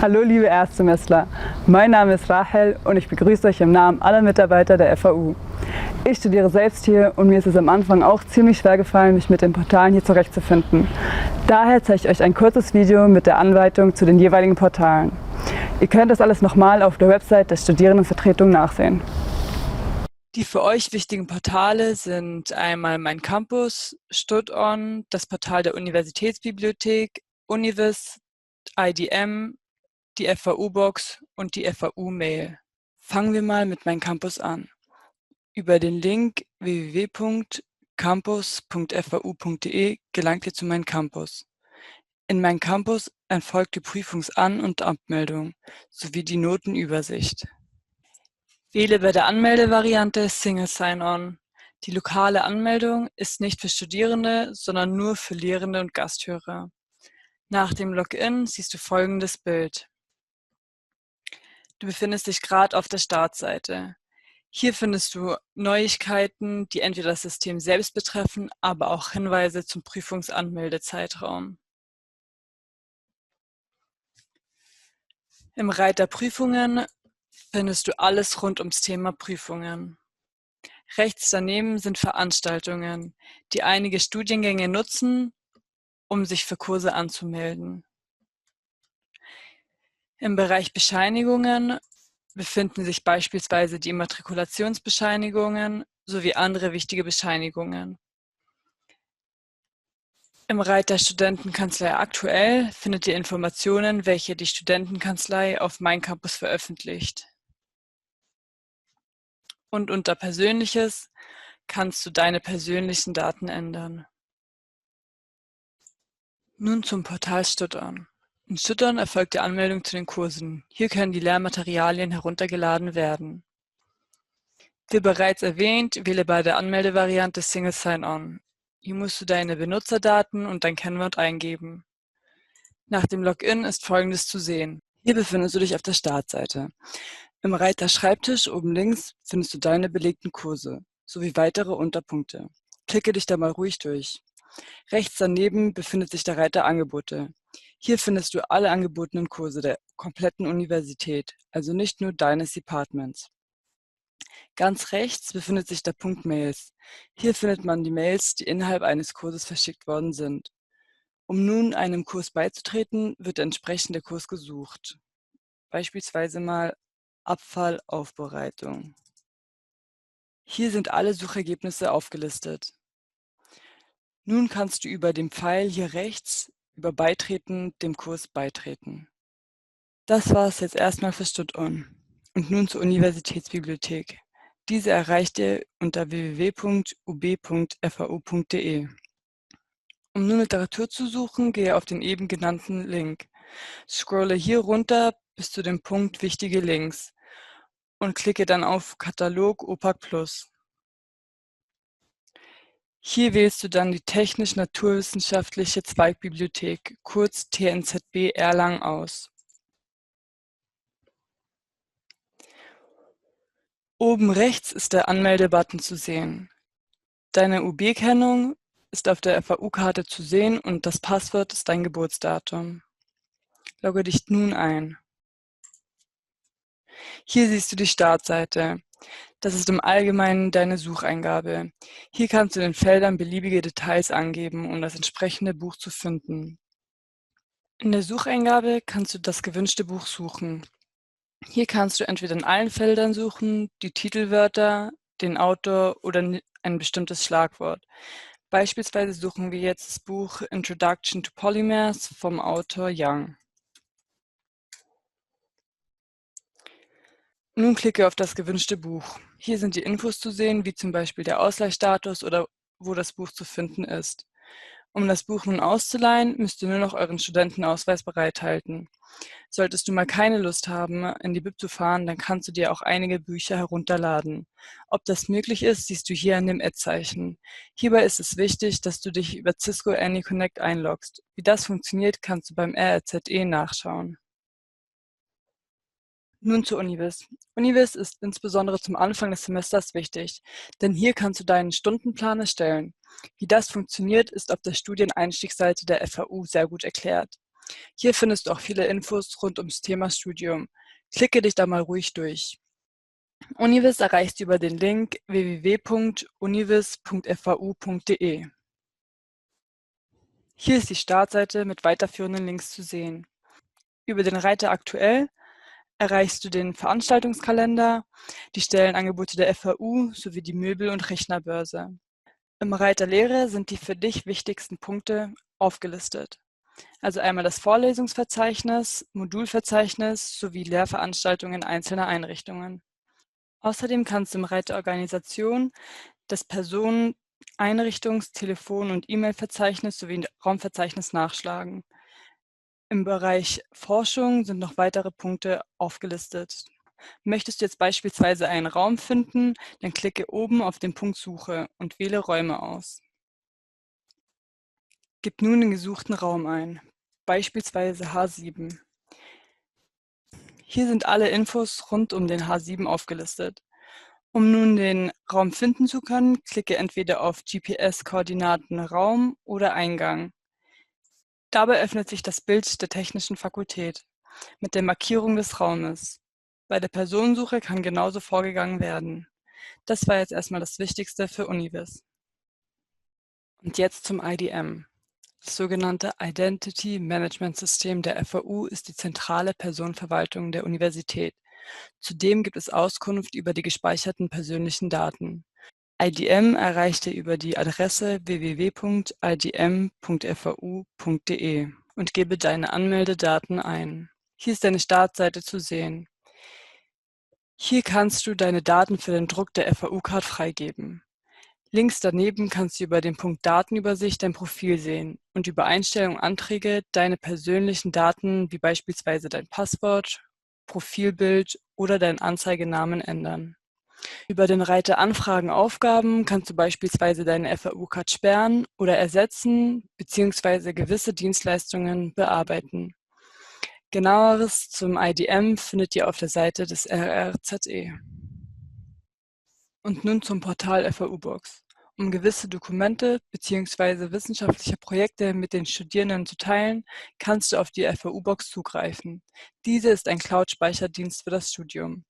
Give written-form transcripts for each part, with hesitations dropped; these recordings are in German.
Hallo liebe Erstsemestler, mein Name ist Rahel und ich begrüße euch im Namen aller Mitarbeiter der FAU. Ich studiere selbst hier und mir ist es am Anfang auch ziemlich schwer gefallen, mich mit den Portalen hier zurechtzufinden. Daher zeige ich euch ein kurzes Video mit der Anleitung zu den jeweiligen Portalen. Ihr könnt das alles nochmal auf der Website der Studierendenvertretung nachsehen. Die für euch wichtigen Portale sind einmal Mein Campus, StudOn, das Portal der Universitätsbibliothek, Univis, IDM, die FAU-Box und die FAU-Mail. Fangen wir mal mit Mein Campus an. Über den Link www.campus.fau.de gelangt ihr zu Mein Campus. In Mein Campus erfolgt die Prüfungsan- und Abmeldung sowie die Notenübersicht. Wähle bei der Anmeldevariante Single Sign-On. Die lokale Anmeldung ist nicht für Studierende, sondern nur für Lehrende und Gasthörer. Nach dem Login siehst du folgendes Bild. Du befindest dich gerade auf der Startseite. Hier findest du Neuigkeiten, die entweder das System selbst betreffen, aber auch Hinweise zum Prüfungsanmeldezeitraum. Im Reiter Prüfungen findest du alles rund ums Thema Prüfungen. Rechts daneben sind Veranstaltungen, die einige Studiengänge nutzen, um sich für Kurse anzumelden. Im Bereich Bescheinigungen befinden sich beispielsweise die Immatrikulationsbescheinigungen sowie andere wichtige Bescheinigungen. Im Reiter Studentenkanzlei aktuell findet ihr Informationen, welche die Studentenkanzlei auf Mein Campus veröffentlicht. Und unter Persönliches kannst du deine persönlichen Daten ändern. Nun zum Portal StudOn. In StudOn erfolgt die Anmeldung zu den Kursen. Hier können die Lehrmaterialien heruntergeladen werden. Wie bereits erwähnt, wähle bei der Anmeldevariante Single Sign-On. Hier musst du deine Benutzerdaten und dein Kennwort eingeben. Nach dem Login ist Folgendes zu sehen. Hier befindest du dich auf der Startseite. Im Reiter Schreibtisch oben links findest du deine belegten Kurse sowie weitere Unterpunkte. Klicke dich da mal ruhig durch. Rechts daneben befindet sich der Reiter Angebote. Hier findest du alle angebotenen Kurse der kompletten Universität, also nicht nur deines Departments. Ganz rechts befindet sich der Punkt Mails. Hier findet man die Mails, die innerhalb eines Kurses verschickt worden sind. Um nun einem Kurs beizutreten, wird der entsprechende Kurs gesucht. Beispielsweise mal Abfallaufbereitung. Hier sind alle Suchergebnisse aufgelistet. Nun kannst du über den Pfeil hier rechts über Beitreten dem Kurs beitreten. Das war es jetzt erstmal für StudOn. Und nun zur Universitätsbibliothek. Diese erreicht ihr unter www.ub.fau.de. Um nun Literatur zu suchen, gehe auf den eben genannten Link. Scrolle hier runter bis zu dem Punkt Wichtige Links und klicke dann auf Katalog OPAC Plus. Hier wählst du dann die Technisch-Naturwissenschaftliche Zweigbibliothek, kurz TNZB Erlangen aus. Oben rechts ist der Anmelde-Button zu sehen. Deine UB-Kennung ist auf der FAU-Karte zu sehen und das Passwort ist dein Geburtsdatum. Logge dich nun ein. Hier siehst du die Startseite. Das ist im Allgemeinen deine Sucheingabe. Hier kannst du in den Feldern beliebige Details angeben, um das entsprechende Buch zu finden. In der Sucheingabe kannst du das gewünschte Buch suchen. Hier kannst du entweder in allen Feldern suchen, die Titelwörter, den Autor oder ein bestimmtes Schlagwort. Beispielsweise suchen wir jetzt das Buch Introduction to Polymers vom Autor Young. Nun klicke auf das gewünschte Buch. Hier sind die Infos zu sehen, wie zum Beispiel der Ausleihstatus oder wo das Buch zu finden ist. Um das Buch nun auszuleihen, müsst ihr nur noch euren Studentenausweis bereithalten. Solltest du mal keine Lust haben, in die Bib zu fahren, dann kannst du dir auch einige Bücher herunterladen. Ob das möglich ist, siehst du hier an dem Ad-Zeichen. Hierbei ist es wichtig, dass du dich über Cisco AnyConnect einloggst. Wie das funktioniert, kannst du beim RRZE nachschauen. Nun zu Univis. Univis ist insbesondere zum Anfang des Semesters wichtig, denn hier kannst du deinen Stundenplan erstellen. Wie das funktioniert, ist auf der Studieneinstiegsseite der FAU sehr gut erklärt. Hier findest du auch viele Infos rund ums Thema Studium. Klicke dich da mal ruhig durch. Univis erreichst du über den Link www.univis.fau.de. Hier ist die Startseite mit weiterführenden Links zu sehen. Über den Reiter Aktuell erreichst du den Veranstaltungskalender, die Stellenangebote der FAU sowie die Möbel- und Rechnerbörse. Im Reiter Lehre sind die für dich wichtigsten Punkte aufgelistet. Also einmal das Vorlesungsverzeichnis, Modulverzeichnis sowie Lehrveranstaltungen einzelner Einrichtungen. Außerdem kannst du im Reiter Organisation das Personen-, Einrichtungs-, Telefon- und E-Mail-Verzeichnis sowie ein Raumverzeichnis nachschlagen. Im Bereich Forschung sind noch weitere Punkte aufgelistet. Möchtest du jetzt beispielsweise einen Raum finden, dann klicke oben auf den Punkt Suche und wähle Räume aus. Gib nun den gesuchten Raum ein, beispielsweise H7. Hier sind alle Infos rund um den H7 aufgelistet. Um nun den Raum finden zu können, klicke entweder auf GPS-Koordinaten Raum oder Eingang. Dabei öffnet sich das Bild der Technischen Fakultät mit der Markierung des Raumes. Bei der Personensuche kann genauso vorgegangen werden. Das war jetzt erstmal das Wichtigste für Univis. Und jetzt zum IDM. Das sogenannte Identity Management System der FAU ist die zentrale Personenverwaltung der Universität. Zudem gibt es Auskunft über die gespeicherten persönlichen Daten. IDM erreicht ihr über die Adresse www.idm.fau.de und gebe deine Anmeldedaten ein. Hier ist deine Startseite zu sehen. Hier kannst du deine Daten für den Druck der FAU-Card freigeben. Links daneben kannst du über den Punkt Datenübersicht dein Profil sehen und über Einstellungen und Anträge deine persönlichen Daten wie beispielsweise dein Passwort, Profilbild oder deinen Anzeigenamen ändern. Über den Reiter Anfragen Aufgaben kannst du beispielsweise deine FAU-Card sperren oder ersetzen bzw. gewisse Dienstleistungen bearbeiten. Genaueres zum IDM findet ihr auf der Seite des RRZE. Und nun zum Portal FAU-Box. Um gewisse Dokumente bzw. wissenschaftliche Projekte mit den Studierenden zu teilen, kannst du auf die FAU-Box zugreifen. Diese ist ein Cloud-Speicherdienst für das Studium.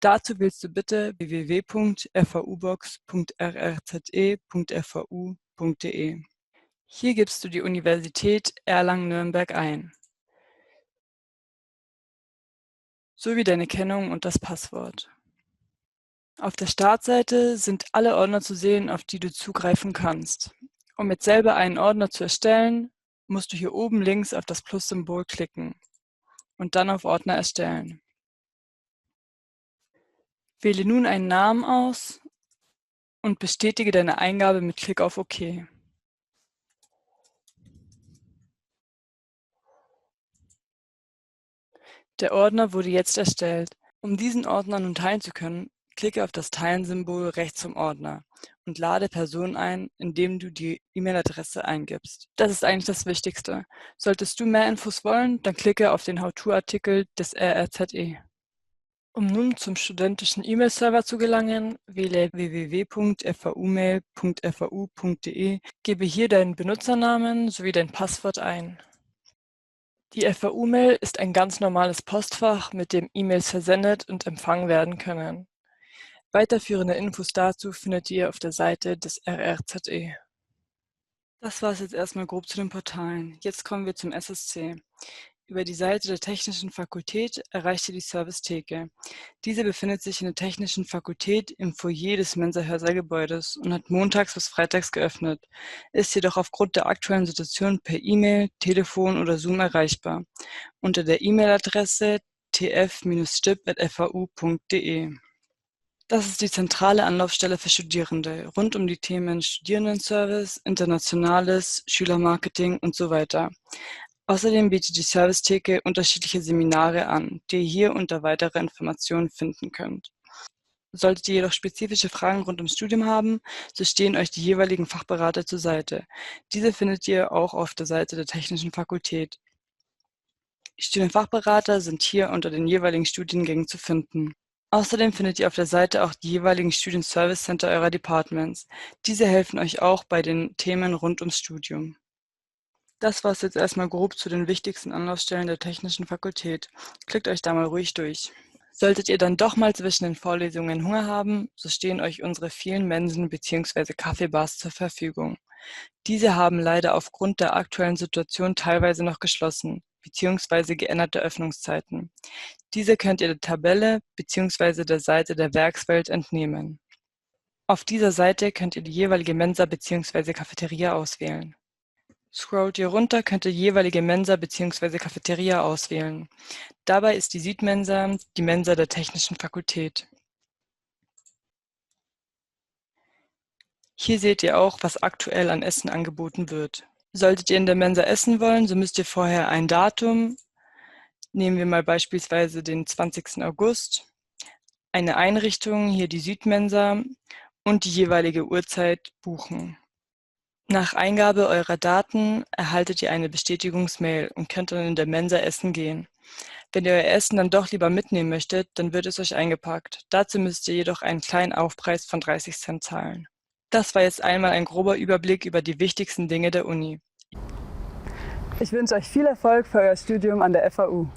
Dazu wählst du bitte www.faubox.rrze.fau.de. Hier gibst du die Universität Erlangen-Nürnberg ein, sowie deine Kennung und das Passwort. Auf der Startseite sind alle Ordner zu sehen, auf die du zugreifen kannst. Um jetzt selber einen Ordner zu erstellen, musst du hier oben links auf das Plus-Symbol klicken und dann auf Ordner erstellen. Wähle nun einen Namen aus und bestätige deine Eingabe mit Klick auf OK. Der Ordner wurde jetzt erstellt. Um diesen Ordner nun teilen zu können, klicke auf das Teilen-Symbol rechts vom Ordner und lade Personen ein, indem du die E-Mail-Adresse eingibst. Das ist eigentlich das Wichtigste. Solltest du mehr Infos wollen, dann klicke auf den How-To-Artikel des RRZE. Um nun zum studentischen E-Mail-Server zu gelangen, wähle www.faumail.fau.de, gebe hier deinen Benutzernamen sowie dein Passwort ein. Die FAU-Mail ist ein ganz normales Postfach, mit dem E-Mails versendet und empfangen werden können. Weiterführende Infos dazu findet ihr auf der Seite des RRZE. Das war es jetzt erstmal grob zu den Portalen. Jetzt kommen wir zum SSC. Über die Seite der Technischen Fakultät erreicht ihr die Servicetheke. Diese befindet sich in der Technischen Fakultät im Foyer des Mensa-Hörsaal-Gebäudes und hat montags bis freitags geöffnet, ist jedoch aufgrund der aktuellen Situation per E-Mail, Telefon oder Zoom erreichbar, unter der E-Mail-Adresse tf-stip@fau.de. Das ist die zentrale Anlaufstelle für Studierende rund um die Themen Studierendenservice, Internationales, Schülermarketing und so weiter. Außerdem bietet die Servicetheke unterschiedliche Seminare an, die ihr hier unter weitere Informationen finden könnt. Solltet ihr jedoch spezifische Fragen rund ums Studium haben, so stehen euch die jeweiligen Fachberater zur Seite. Diese findet ihr auch auf der Seite der Technischen Fakultät. Die Studienfachberater sind hier unter den jeweiligen Studiengängen zu finden. Außerdem findet ihr auf der Seite auch die jeweiligen Studien-Service-Center eurer Departments. Diese helfen euch auch bei den Themen rund ums Studium. Das war's jetzt erstmal grob zu den wichtigsten Anlaufstellen der Technischen Fakultät. Klickt euch da mal ruhig durch. Solltet ihr dann doch mal zwischen den Vorlesungen Hunger haben, so stehen euch unsere vielen Mensen bzw. Kaffeebars zur Verfügung. Diese haben leider aufgrund der aktuellen Situation teilweise noch geschlossen bzw. geänderte Öffnungszeiten. Diese könnt ihr der Tabelle bzw. der Seite der Werkswelt entnehmen. Auf dieser Seite könnt ihr die jeweilige Mensa bzw. Cafeteria auswählen. Scrollt ihr runter, könnt ihr die jeweilige Mensa bzw. Cafeteria auswählen. Dabei ist die Südmensa die Mensa der Technischen Fakultät. Hier seht ihr auch, was aktuell an Essen angeboten wird. Solltet ihr in der Mensa essen wollen, so müsst ihr vorher ein Datum, nehmen wir mal beispielsweise den 20. August, eine Einrichtung, hier die Südmensa, und die jeweilige Uhrzeit buchen. Nach Eingabe eurer Daten erhaltet ihr eine Bestätigungsmail und könnt dann in der Mensa essen gehen. Wenn ihr euer Essen dann doch lieber mitnehmen möchtet, dann wird es euch eingepackt. Dazu müsst ihr jedoch einen kleinen Aufpreis von 30 Cent zahlen. Das war jetzt einmal ein grober Überblick über die wichtigsten Dinge der Uni. Ich wünsche euch viel Erfolg für euer Studium an der FAU.